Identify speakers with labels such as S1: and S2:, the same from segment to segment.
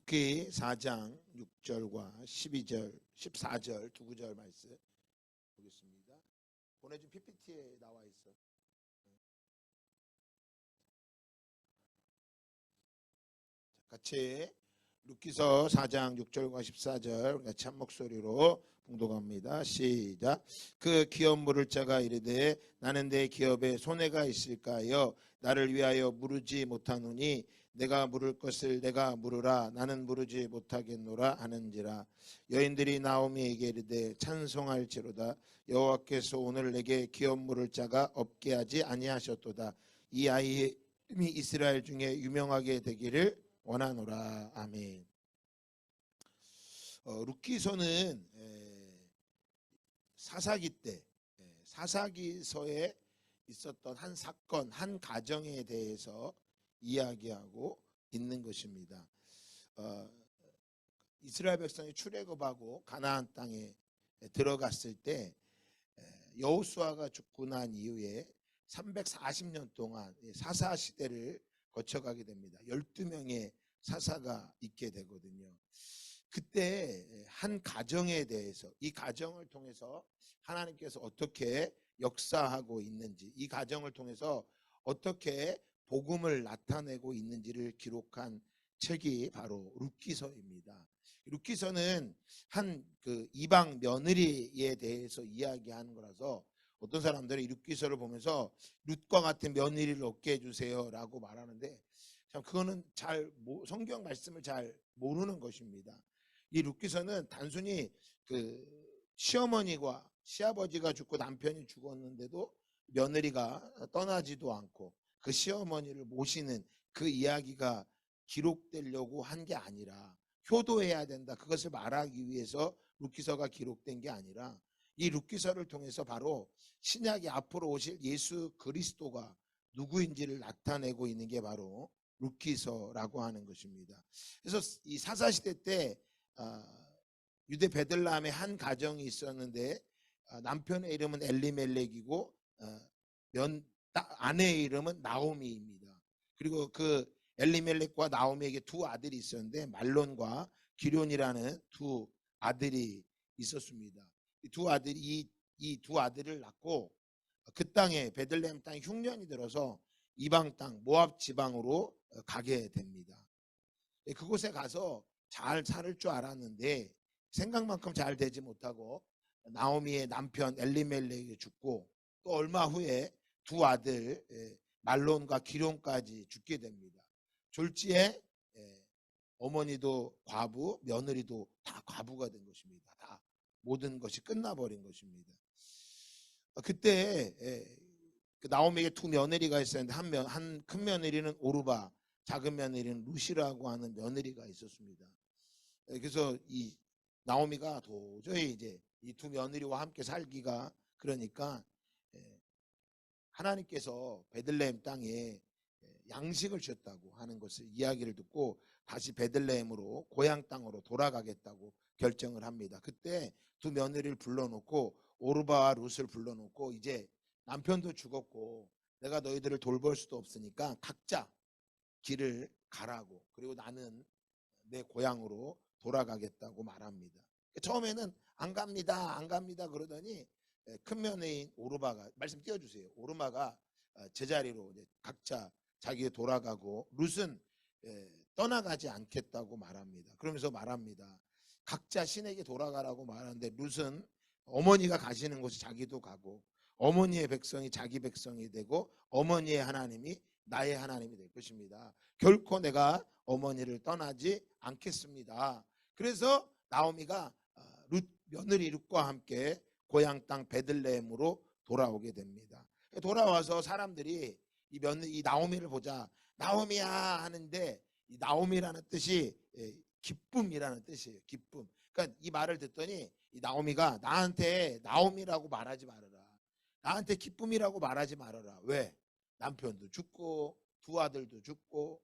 S1: 룻기 4장 6절과 12절, 14절 두 구절 말씀 보겠습니다. 보내준 PPT에 나와 있어. 같이 룻기서 4장 6절과 14절 같이 한 목소리로 봉독합니다. 시작. 그 기업 물을 자가 이르되 나는 내 기업에 손해가 있을까요? 나를 위하여 물으지 못하노니 내가 물을 것을 내가 물으라. 나는 물으지 못하겠노라 하는지라. 여인들이 나오미에게 이르되 찬송할지로다. 여호와께서 오늘 내게 기업 물을 자가 없게 하지 아니하셨도다. 이 아이의 이름이 이스라엘 중에 유명하게 되기를 원하노라. 아멘. 룻기서는 사사기 때 사사기서에 있었던 한 사건, 한 가정에 대해서 이야기하고 있는 것입니다. 이스라엘 백성이 출애굽하고 가나안 땅에 들어갔을 때 여호수아가 죽고 난 이후에 340년 동안 사사 시대를 거쳐가게 됩니다. 12명의 사사가 있게 되거든요. 그때 한 가정에 대해서, 이 가정을 통해서 하나님께서 어떻게 역사하고 있는지, 이 가정을 통해서 어떻게 복음을 나타내고 있는지를 기록한 책이 바로 룻기서입니다. 룻기서는 한 그 이방 며느리에 대해서 이야기하는 거라서 어떤 사람들은 이 룻기서를 보면서 룻과 같은 며느리를 얻게 해주세요라고 말하는데 참 그거는 성경 말씀을 잘 모르는 것입니다. 이 룻기서는 단순히 그 시어머니와 시아버지가 죽고 남편이 죽었는데도 며느리가 떠나지도 않고 그 시어머니를 모시는 그 이야기가 기록되려고 한 게 아니라 효도해야 된다. 그것을 말하기 위해서 룻기서가 기록된 게 아니라 이 룻기서를 통해서 바로 신약이 앞으로 오실 예수 그리스도가 누구인지를 나타내고 있는 게 바로 룻기서라고 하는 것입니다. 그래서 이 사사시대 때 유대 베들레헴에 한 가정이 있었는데 남편의 이름은 엘리멜렉이고 아내의 이름은 나오미입니다. 그리고 그 엘리멜렉과 나오미에게 두 아들이 있었는데 말론과 기럯이라는 두 아들이 있었습니다. 이 두 아들을 낳고 그 땅에 베들레헴 땅에 흉년이 들어서 이방 땅 모압 지방으로 가게 됩니다. 그곳에 가서 잘 살 줄 알았는데 생각만큼 잘 되지 못하고 나오미의 남편 엘리멜렉이 죽고 또 얼마 후에 두 아들 말론과 기럯까지 죽게 됩니다. 졸지에 어머니도 과부, 며느리도 다 과부가 된 것입니다. 다 모든 것이 끝나버린 것입니다. 그때 그 나오미에게 두 며느리가 있었는데 한 큰 며느리는 오르바, 작은 며느리는 룻이라고 하는 며느리가 있었습니다. 그래서 이 나오미가 도저히 이제 이 두 며느리와 함께 살기가 그러니까 하나님께서 베들레헴 땅에 양식을 주셨다고 하는 것을 이야기를 듣고 다시 베들레헴으로 고향 땅으로 돌아가겠다고 결정을 합니다. 그때 두 며느리를 불러놓고 오르바와 룻을 불러놓고 이제 남편도 죽었고 내가 너희들을 돌볼 수도 없으니까 각자 길을 가라고, 그리고 나는 내 고향으로 돌아가겠다고 말합니다. 처음에는 안 갑니다 그러더니 큰 며느리인 오르바가, 말씀 띄워주세요. 오르바가 제자리로 각자 자기 돌아가고 룻은 떠나가지 않겠다고 말합니다. 그러면서 말합니다. 각자 신에게 돌아가라고 말하는데 룻은 어머니가 가시는 곳에 자기도 가고 어머니의 백성이 자기 백성이 되고 어머니의 하나님이 나의 하나님이 될 것입니다. 결코 내가 어머니를 떠나지 않겠습니다. 그래서 나오미가 며느리 룻과 함께 고향 땅 베들레헴으로 돌아오게 됩니다. 돌아와서 사람들이 이 나오미를 보자 나오미야 하는데 이 나오미라는 뜻이 기쁨이라는 뜻이에요. 기쁨. 그러니까 이 말을 듣더니 이 나오미가 나한테 나오미라고 말하지 말아라. 나한테 기쁨이라고 말하지 말아라. 왜? 남편도 죽고 두 아들도 죽고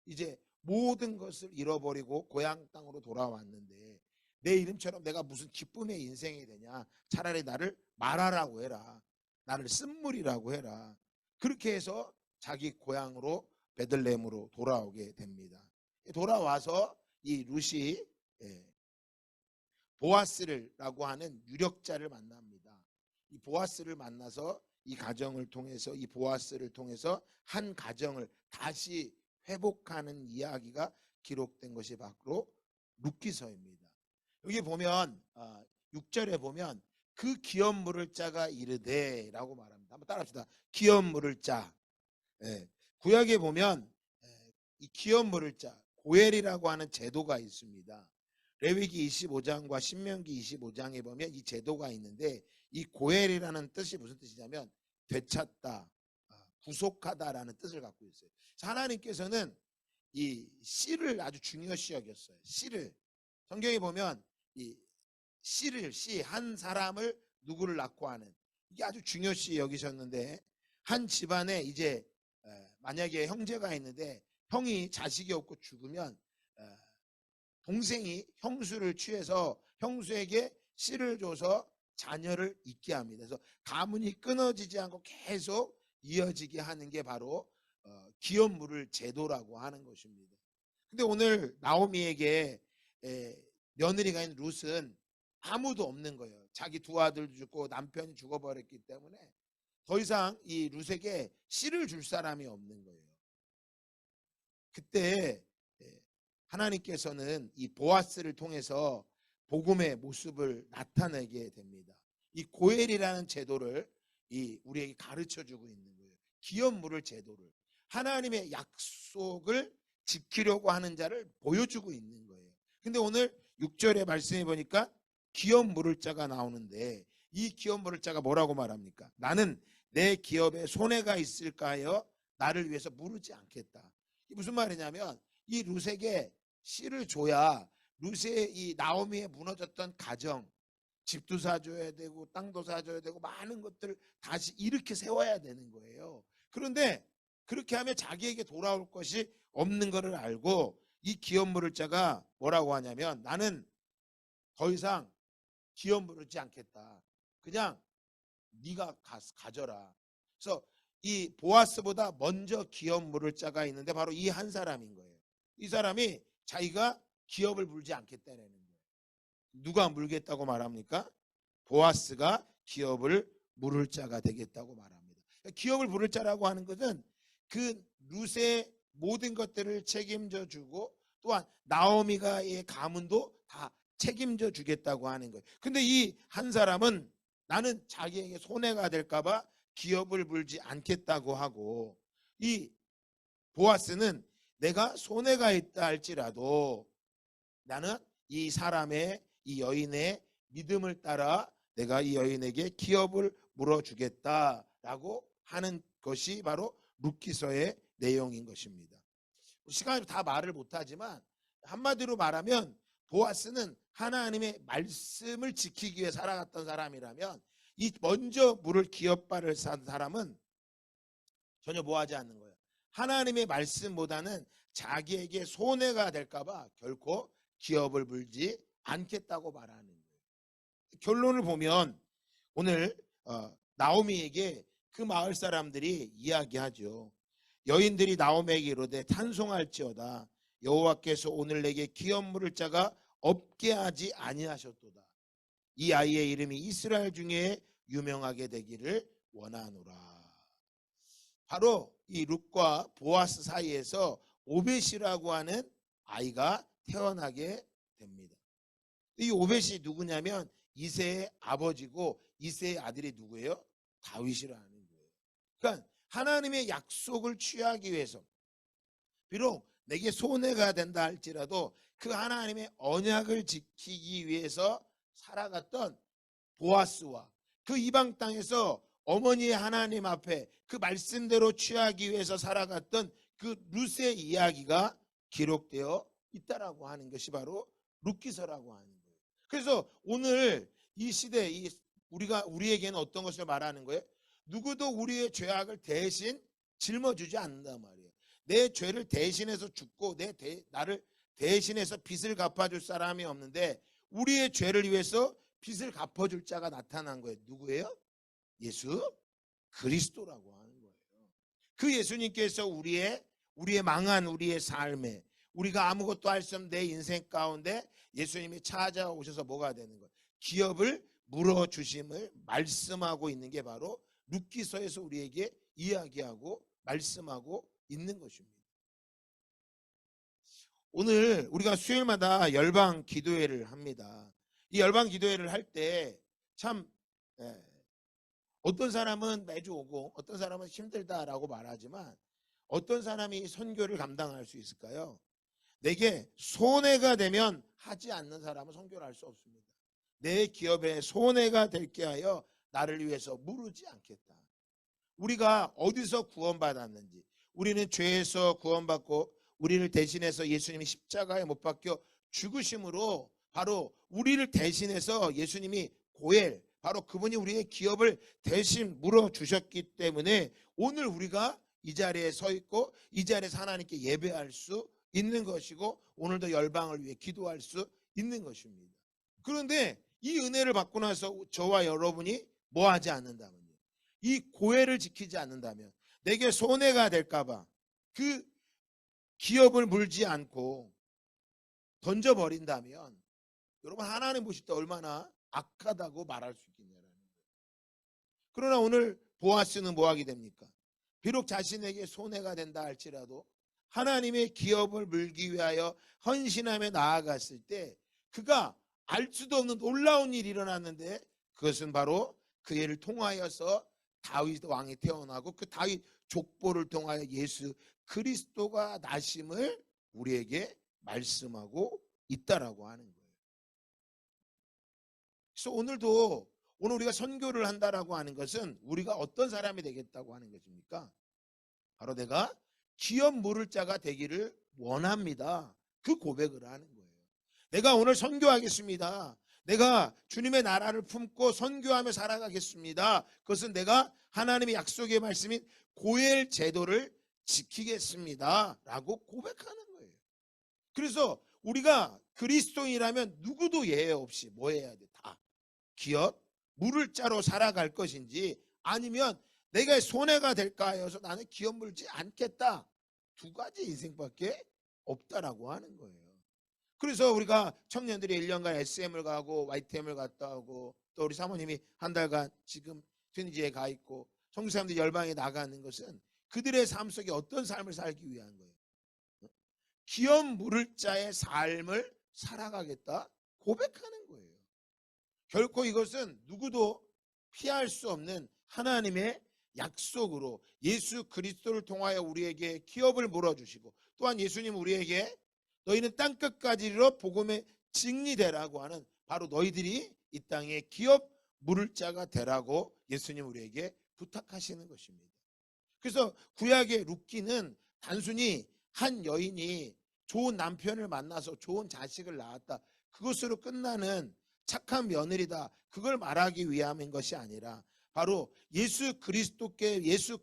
S1: 이제 모든 것을 잃어버리고 고향 땅으로 돌아왔는데 내 이름처럼 내가 무슨 기쁨의 인생이 되냐. 차라리 나를 말하라고 해라. 나를 쓴물이라고 해라. 그렇게 해서 자기 고향으로 베들레헴으로 돌아오게 됩니다. 돌아와서 이 룻이 보아스라고 하는 유력자를 만납니다. 이 보아스를 만나서 이 가정을 통해서, 이 보아스를 통해서 한 가정을 다시 회복하는 이야기가 기록된 것이 바로 룻기서입니다. 여기 보면 6절에 보면 그 기업 물을 자가 이르되 라고 말합니다. 한번 따라합시다. 기업 물을 자. 구약에 보면 이 기업 물을 자, 고엘이라고 하는 제도가 있습니다. 레위기 25장과 신명기 25장에 보면 이 제도가 있는데, 이 고엘이라는 뜻이 무슨 뜻이냐면 되찾다, 구속하다라는 뜻을 갖고 있어요. 하나님께서는 이 씨를 아주 중요시 여겼어요. 씨를 성경에 보면 이 씨를, 한 사람을 누구를 낳고 하는, 이게 아주 중요시 여기셨는데, 한 집안에 이제 만약에 형제가 있는데 형이 자식이 없고 죽으면 동생이 형수를 취해서 형수에게 씨를 줘서 자녀를 잇게 합니다. 그래서 가문이 끊어지지 않고 계속 이어지게 하는 게 바로 기업 물을 제도라고 하는 것입니다. 근데 오늘 나오미에게 며느리가 있는 룻은 아무도 없는 거예요. 자기 두 아들도 죽고 남편이 죽어버렸기 때문에 더 이상 이 룻에게 씨를 줄 사람이 없는 거예요. 그때 하나님께서는 이 보아스를 통해서 복음의 모습을 나타내게 됩니다. 이 고엘이라는 제도를 우리에게 가르쳐주고 있는 거예요. 기업 물을 제도를, 하나님의 약속을 지키려고 하는 자를 보여주고 있는 거예요. 근데 오늘 6절의 말씀해 보니까 기업 물을 자가 나오는데, 이 기업 물을 자가 뭐라고 말합니까? 나는 내 기업에 손해가 있을까 하여 나를 위해서 물지 않겠다. 이 무슨 말이냐면 이 룻에게 씨를 줘야 룻의 이 나오미에 무너졌던 가정, 집도 사줘야 되고 땅도 사줘야 되고 많은 것들을 다시 이렇게 세워야 되는 거예요. 그런데 그렇게 하면 자기에게 돌아올 것이 없는 것을 알고 이 기업 물을 자가 뭐라고 하냐면, 나는 더 이상 기업 물지 않겠다. 그냥 네가 가져라. 그래서 이 보아스보다 먼저 기업 물을 자가 있는데 바로 이 한 사람인 거예요. 이 사람이 자기가 기업을 물지 않겠다는 거예요. 누가 물겠다고 말합니까? 보아스가 기업을 물을 자가 되겠다고 말합니다. 기업을 물을 자라고 하는 것은 그 룻의 모든 것들을 책임져 주고, 또한 나오미가의 가문도 다 책임져 주겠다고 하는 거예요. 근데 이 한 사람은 나는 자기에게 손해가 될까 봐 기업을 물지 않겠다고 하고, 이 보아스는 내가 손해가 있다 할지라도 나는 이 사람의, 이 여인의 믿음을 따라 내가 이 여인에게 기업을 물어주겠다라고 하는 것이 바로 룻기서의 내용인 것입니다. 시간이 다 말을 못하지만 한마디로 말하면 보아스는 하나님의 말씀을 지키기 위해 살아갔던 사람이라면, 이 먼저 물을 기업발을 산 사람은 전혀 뭐하지 않는 거예요. 하나님의 말씀보다는 자기에게 손해가 될까 봐 결코 기업을 물지 않겠다고 말하는 거예요. 결론을 보면 오늘 나오미에게 그 마을 사람들이 이야기하죠. 여인들이 나오미에게 이르되 찬송할지어다. 여호와께서 오늘 내게 기업 물을 자가 없게 하지 아니하셨도다. 이 아이의 이름이 이스라엘 중에 유명하게 되기를 원하노라. 바로 이 룻과 보아스 사이에서 오벳이라고 하는 아이가 태어나게 됩니다. 이 오벳이 누구냐면 이새의 아버지고, 이새의 아들이 누구예요? 다윗이라는 거예요. 그러니까 하나님의 약속을 취하기 위해서, 비록 내게 손해가 된다 할지라도 그 하나님의 언약을 지키기 위해서 살아갔던 보아스와 그 이방 땅에서 어머니의 하나님 앞에 그 말씀대로 취하기 위해서 살아갔던 그 룻의 이야기가 기록되어 있다라고 하는 것이 바로 룻기서라고 하는 거예요. 그래서 오늘 이 시대, 우리에게는 어떤 것을 말하는 거예요? 누구도 우리의 죄악을 대신 짊어주지 않는단 말이에요. 내 죄를 대신해서 죽고 나를 대신해서 빚을 갚아줄 사람이 없는데, 우리의 죄를 위해서 빚을 갚아줄 자가 나타난 거예요. 누구예요? 예수 그리스도라고 하는 거예요. 그 예수님께서 우리의 망한 우리의 삶에, 우리가 아무것도 할 수 없는 내 인생 가운데 예수님이 찾아오셔서 뭐가 되는 거예요? 기업을 물어주심을 말씀하고 있는 게 바로 룻기서에서 우리에게 이야기하고 말씀하고 있는 것입니다. 오늘 우리가 수요일마다 열방 기도회를 합니다. 이 열방 기도회를 할 때 참 어떤 사람은 매주 오고 어떤 사람은 힘들다라고 말하지만 어떤 사람이 선교를 감당할 수 있을까요? 내게 손해가 되면 하지 않는 사람은 선교를 할 수 없습니다. 내 기업에 손해가 될게 하여 나를 위해서 무르지 않겠다. 우리가 어디서 구원받았는지, 우리는 죄에서 구원받고 우리를 대신해서 예수님이 십자가에 못 박혀 죽으심으로 바로 우리를 대신해서 예수님이 고엘, 바로 그분이 우리의 기업을 대신 물어주셨기 때문에 오늘 우리가 이 자리에 서 있고 이 자리에서 하나님께 예배할 수 있는 것이고 오늘도 열방을 위해 기도할 수 있는 것입니다. 그런데 이 은혜를 받고 나서 저와 여러분이 뭐 하지 않는다면요, 이 고해를 지키지 않는다면, 내게 손해가 될까봐 그 기업을 물지 않고 던져버린다면 여러분 하나님 보실 때 얼마나 악하다고 말할 수 있겠냐라는 거예요. 그러나 오늘 보아스는 뭐 하게 됩니까? 비록 자신에게 손해가 된다 할지라도 하나님의 기업을 물기 위하여 헌신하며 나아갔을 때 그가 알 수도 없는 놀라운 일이 일어났는데 그것은 바로 그 애를 통하여서 다윗 왕이 태어나고 그 다윗 족보를 통하여 예수 그리스도가 나심을 우리에게 말씀하고 있다라고 하는 거예요. 그래서 오늘 우리가 선교를 한다라고 하는 것은 우리가 어떤 사람이 되겠다고 하는 것입니까? 바로 내가 기업 물을 자가 되기를 원합니다. 그 고백을 하는 거예요. 내가 오늘 선교하겠습니다. 내가 주님의 나라를 품고 선교하며 살아가겠습니다. 그것은 내가 하나님의 약속의 말씀인 고엘 제도를 지키겠습니다. 라고 고백하는 거예요. 그래서 우리가 그리스도인이라면 누구도 예외 없이 뭐 해야 돼? 다 기업 물을 자로 살아갈 것인지 아니면 내가 손해가 될까 해서 나는 기업 물지 않겠다. 두 가지 인생밖에 없다라고 하는 거예요. 그래서 우리가 청년들이 1년간 SM을 가고 YTM을 갔다 오고 또 우리 사모님이 한 달간 지금 튜니지에 가 있고 청주 사람들이 열방에 나가는 것은 그들의 삶 속에 어떤 삶을 살기 위한 거예요. 기업 물을 자의 삶을 살아가겠다 고백하는 거예요. 결코 이것은 누구도 피할 수 없는 하나님의 약속으로 예수 그리스도를 통하여 우리에게 기업을 물어주시고 또한 예수님 우리에게 너희는 땅끝까지로 복음의 증리되라고 하는 바로 너희들이 이 땅에 기업 물을 자가 되라고 예수님 우리에게 부탁하시는 것입니다. 그래서 구약의 룻기는 단순히 한 여인이 좋은 남편을 만나서 좋은 자식을 낳았다 그것으로 끝나는 착한 며느리다 그걸 말하기 위함인 것이 아니라 바로 예수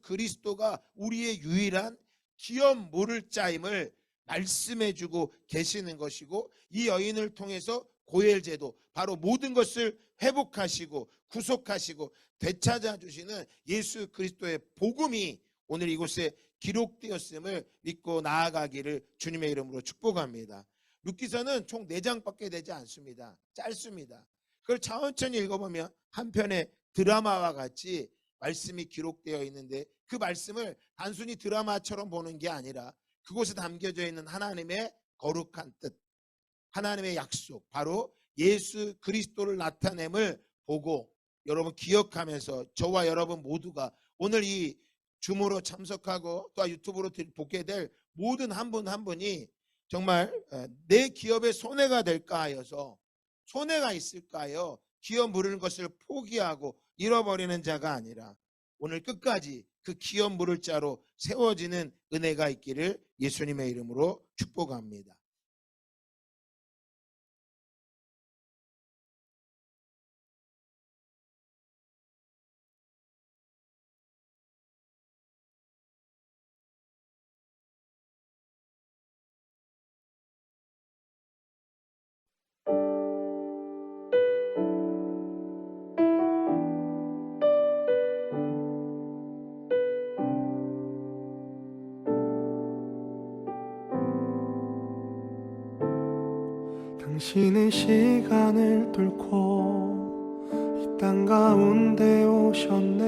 S1: 그리스도가 우리의 유일한 기업 물을 자임을 말씀해주고 계시는 것이고 이 여인을 통해서 고엘 제도 바로 모든 것을 회복하시고 구속하시고 되찾아 주시는 예수 그리스도의 복음이 오늘 이곳에 기록되었음을 믿고 나아가기를 주님의 이름으로 축복합니다. 룻기서는 총 4장밖에 되지 않습니다. 짧습니다. 그걸 천천히 읽어보면 한 편의 드라마와 같이 말씀이 기록되어 있는데 그 말씀을 단순히 드라마처럼 보는 게 아니라 그곳에 담겨져 있는 하나님의 거룩한 뜻, 하나님의 약속, 바로 예수 그리스도를 나타냄을 보고 여러분 기억하면서 저와 여러분 모두가 오늘 이 줌으로 참석하고 또 유튜브로 보게 될 모든 한 분 한 분이 정말 내 기업에 손해가 될까 하여서 손해가 있을까 하여 기업 물을 것을 포기하고 잃어버리는 자가 아니라 오늘 끝까지 그 기업 물을 자로 세워지는 은혜가 있기를 예수님의 이름으로 축복합니다.
S2: 당신은 시간을 뚫고 이 땅 가운데 오셨네.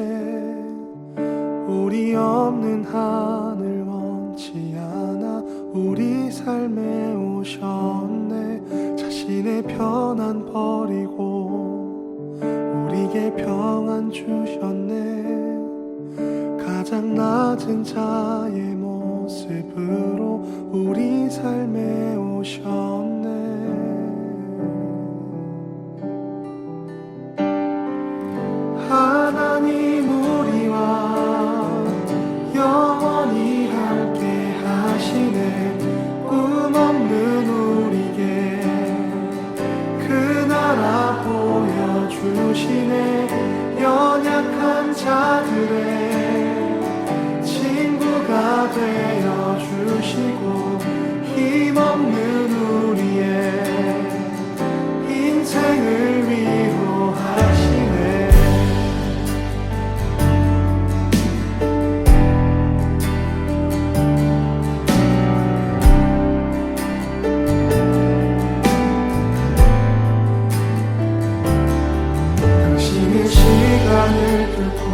S2: 우리 없는 하늘 원치 않아 우리 삶에 오셨네. 자신의 편안 버리고 우리에게 평안 주셨네. 가장 낮은 자의 모습으로 우리 삶에 오셨네. 하나님 우리와 영원히 함께 하시네. 꿈 없는 우리에게 그 나라 보여주시네. 연약한 자들의 친구가 되어주시고 힘없는 우리의 인생을 위로하시네. 시간을 뚫고